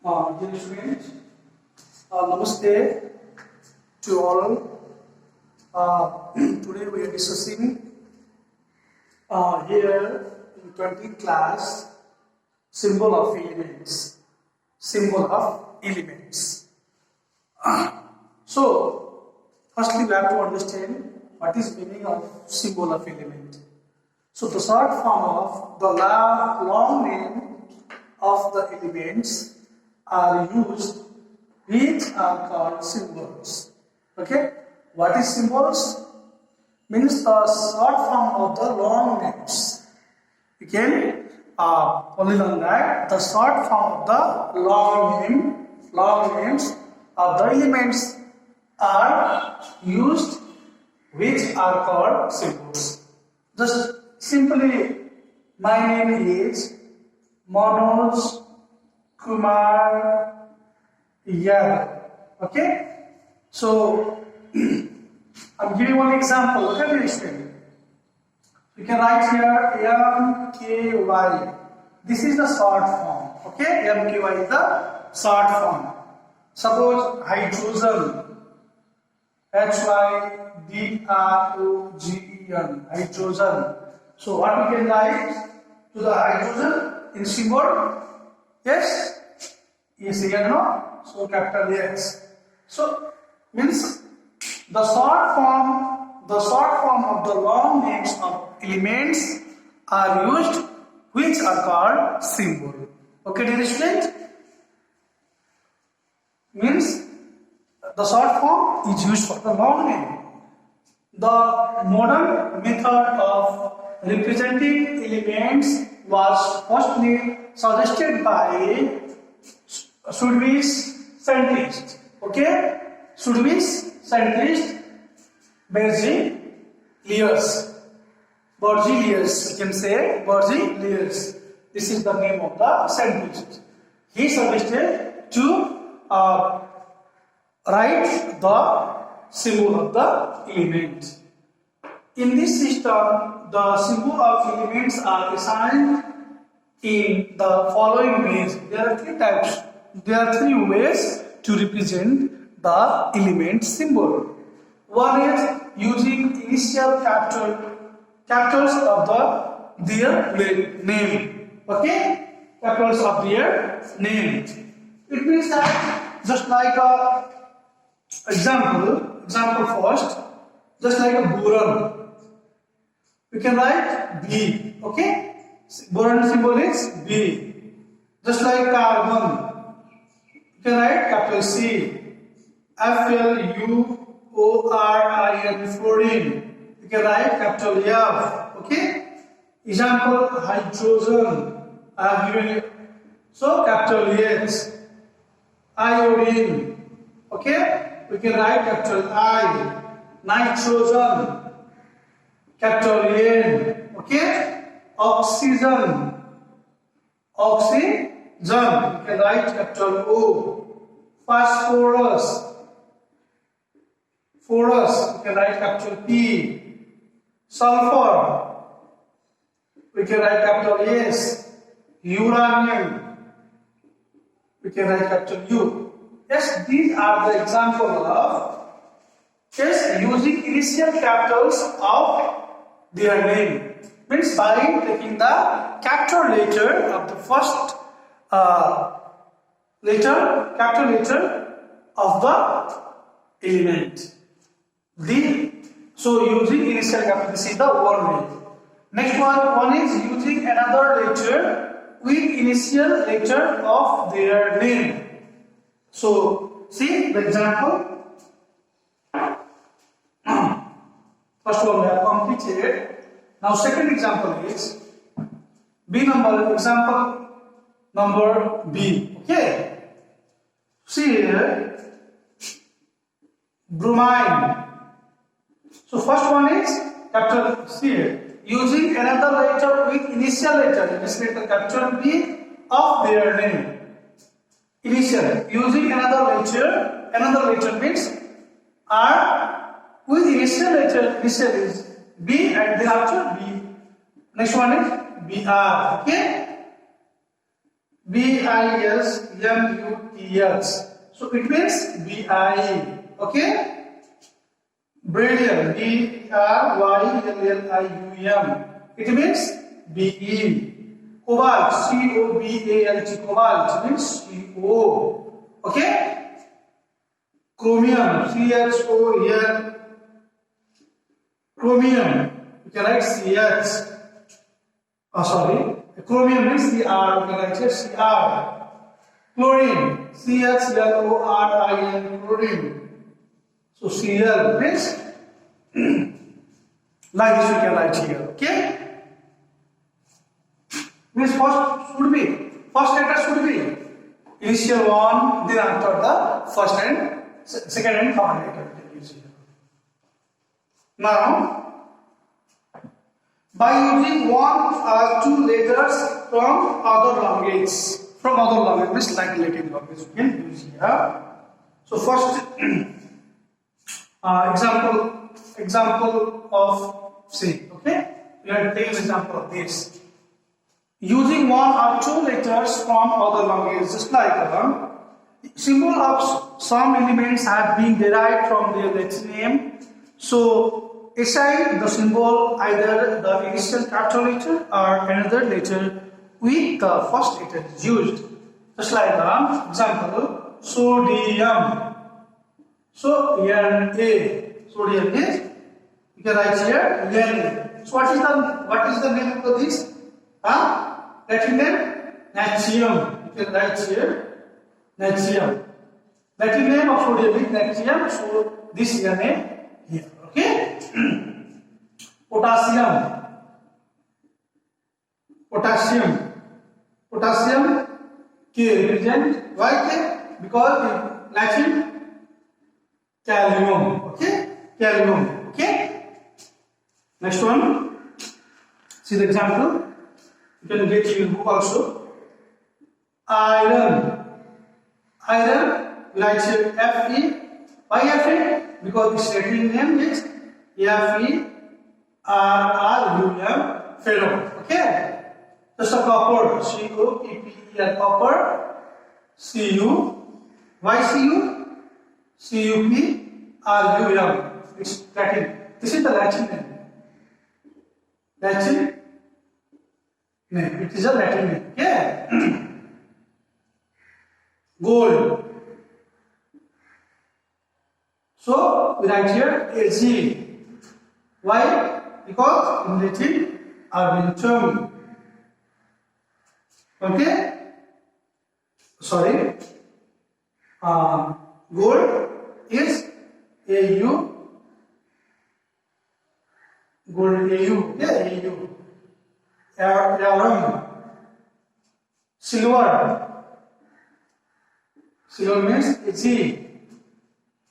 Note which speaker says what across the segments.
Speaker 1: Dear students, Namaste to all. Today we are discussing here in 20th class symbol of elements. Symbol of elements. So, firstly we have to understand what is meaning of symbol of element. So, the short form of the long name of the elements are used, which are called symbols. Okay, what is symbols? Means the short form of the long names. You can only learn that the short form of the long names of the elements are used, which are called symbols. Just simply, my name is Manoj Kumar Yadav. Okay? So, I'm giving one example. Look at this thing. You can write here MKY. This is the short form. Okay? MKY is the short form. Suppose hydrogen. HYDROGEN. Hydrogen. So, what we can write to the hydrogen in symbol? Yes? Yes, here, no? So, capital X. So, means the short form of the long names of elements are used, which are called symbol. Okay, dear student? Means the short form is used for the long name. The modern method of representing elements was firstly suggested by Swedish scientist. Okay? Swedish scientist Berzelius. Berzelius, we can say Berzelius. This is the name of the scientist. He suggested to write the symbol of the element. In this system, the symbol of elements are assigned in the following ways. There are three types. There are three ways to represent the element symbol. One is using initial capitals of their name. Okay? Capitals of their name. It means that just like example first, just like a boron. We can write B. Okay? Boron symbol is B. Just like carbon. You can write capital C. FluORIN, fluorine. You can write capital F. Okay? Example, hydrogen. I have given you. So, capital H. Iodine. Okay? We can write capital I. Nitrogen. Capital N. Okay? Oxygen. Oxygen. You can write capital O. Phosphorus. You can write capital P. Sulfur. We can write capital S. Uranium. We can write capital U. Yes, these are the examples of using initial capitals of their name. Means by taking the capital letter of the first capital letter of the element. So using initial capital, this is the one way. Next one is using another letter with initial letter of their name. So see the example. First one we have completed. Now second example is example number B. Okay. See here, bromine. So first one is capital C here. Using another letter with initial letter, this letter capital B of their name. Initial. Using another letter means R with initial letter. Initial is B and thereafter B. Next one is BR. Okay. B-I-S-M-U-T-S. So it means B-I. Okay? Beryllium, B-R-Y-L-L-I-U-M. It means B-E. Cobalt, C-O-B-A-L-T. Cobalt means C-O. Okay? Chromium, C-H-O-M. Chromium, you can write C-H. Oh, sorry. Chromium means C-R, you can write here C-R. Chlorine, C-H-L-O-R-I-N, chlorine. So Cl means like this you can write here. Okay? Means first letter should be initial one, then after the first and second and common letter. Now, by using one or two letters from other language means like Latin language you can use here. So first example of say, okay, we are taking example of this. Using one or two letters from other languages, just like symbol of some elements have been derived from their Latin name. So aside the symbol, either the initial capital letter or another letter with the first letter is used. Just like example, sodium. So here A, sodium is, you can write here Na. So what is the name of this? Latin name natrium. You can write here natrium. Latin name of sodium is natrium. So this is Na here. Okay. Potassium K represent why K? Because in Latin Kalium. Okay. Kalium. Okay. Next one. See the example. You can get in your book also. Iron, like Fe. Why Fe? Because its Latin name is Ferrum, ferrum. Okay. Just a copper, C-O-P-P-E-R, copper, C-U. Why C-U? C-U-P-R-U-M. It's Latin. This is the Latin name. Latin name. It is a Latin name. Yeah. Gold. So we write here Ag. Why? Because in Latin argentum. Okay. Sorry. Gold is AU. Gold AU. Yeah, AU. Arum. Silver. Silver means Ag.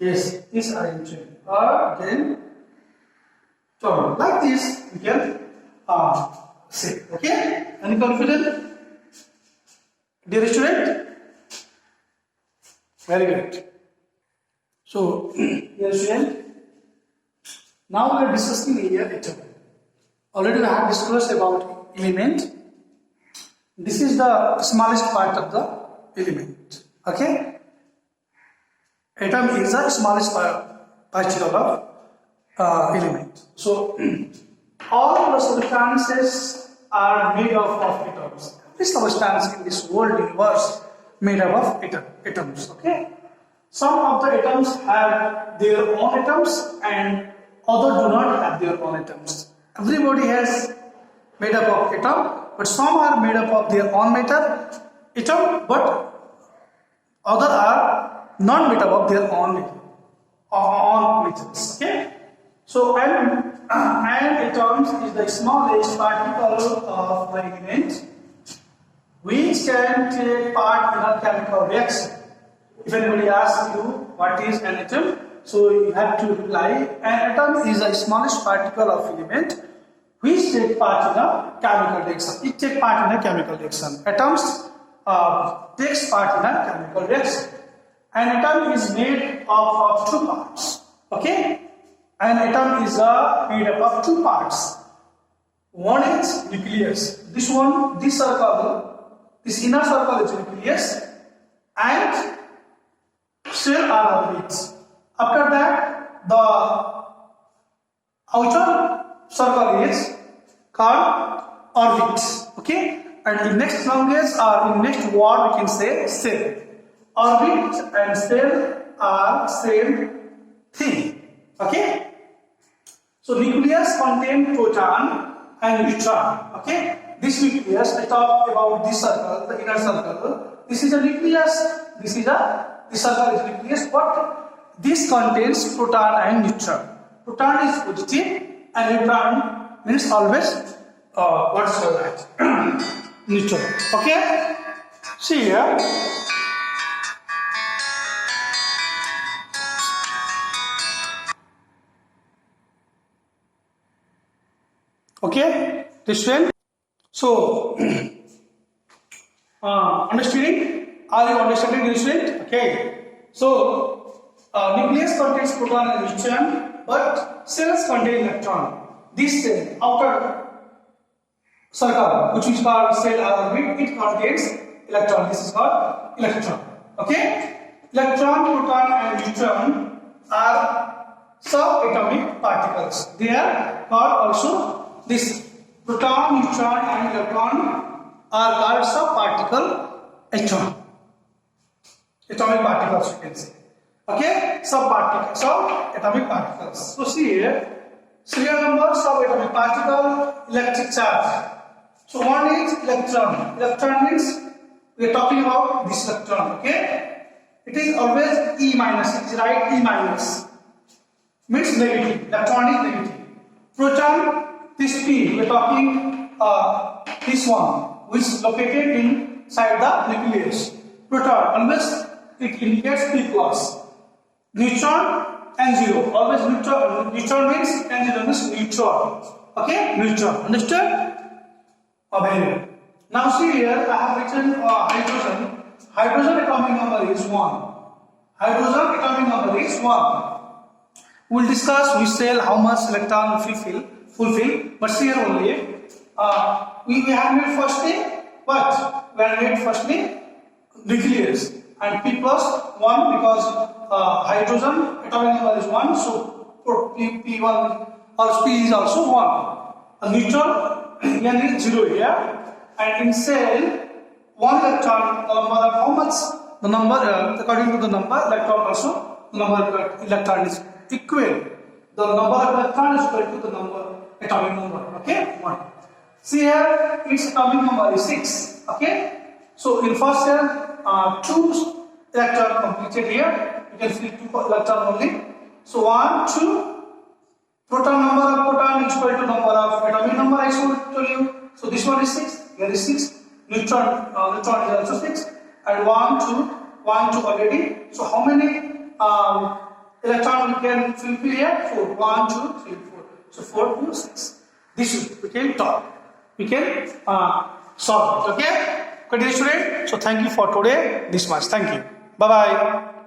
Speaker 1: Yes, is arrangement. Or then turn. Like this, we can say. Okay? Any confident? Dear student? Very good. So, dear student, now we are discussing here atom. Already we have discussed about element. This is the smallest part of the element. Okay? Atom is the smallest particle of element. So, all the substances are made up of atoms. Every substance in this world universe made up of atoms. Okay. Some of the atoms have their own atoms and others do not have their own atoms. Everybody has made up of atom, but some are made up of their own atom, but others are not made up of their own metals. Okay. So an atom is the smallest particle of the element which can take part in a chemical reaction. If anybody asks you what is an atom, so you have to reply, an atom is the smallest particle of element which take part in a chemical reaction. It takes part in a chemical reaction. Atoms takes part in a chemical reaction. An atom is made up of two parts. Okay? An atom is made up of two parts. One is nucleus. This circle This inner circle is nucleus and cell are orbites. After that, the outer circle is called orbits. Okay, and in next language or in next word we can say cell. Orbit and cell are same thing. Okay. So nucleus contains proton and neutron. Okay. This nucleus, I talk about this circle, the inner circle. This is a nucleus. This circle is nucleus, but this contains proton and neutron. Proton is positive and neutron means always what's that? Neutron. Okay. See here. Okay, this one. So, understanding? Are you understanding this one? Okay. So, nucleus contains proton and neutron, but cells contain electron. This cell, outer circle, which is called cell orbit, it contains electron. This is called electron. Okay. Electron, proton, and neutron are subatomic particles. They are called also. This proton, neutron and electron are called subparticle atom. Atomic particles you can say. Okay, subatomic particles. So see here, serial number, subatomic particle, electric charge. So one is electron. Electron means we are talking about this electron. Okay, it is always E minus. It is right E minus. Means negative. Electron is negative. Proton. This P, we are talking this one, which is located inside the nucleus. Proton, always it indicates P plus. Neutron and zero, always neutron means and zero means neutron. Okay, neutron. Understand? Very well. Now see here, I have written hydrogen. Hydrogen atomic number is 1. Hydrogen atomic number is 1. We will discuss which cell how much electron fulfill, but here only we have made firstly what? We have made firstly nucleus and P plus 1 because hydrogen atomic number is 1, so P1 or P is also 1. A neutron N is 0 here, and in cell 1 electron, the number of how much? The number according to the number electron also the number of electron is equal. The number of electron is equal to the number atomic number. Okay, 1. See here, its atomic number is 6. Okay, so in first cell, 2 electron completed here. You can see 2 electron only. So 1, 2. Proton number of proton is equal to number of atomic number. I told you. So this one is 6. Here is 6. Neutron is also 6. And 1, 2, 1, 2 already. So how many electron we can fulfill here? 4. 1, 2, 3, 4. So 4 to 6. This we can talk. We can solve it. Okay? Continue, student. So thank you for today. This much. Thank you. Bye bye.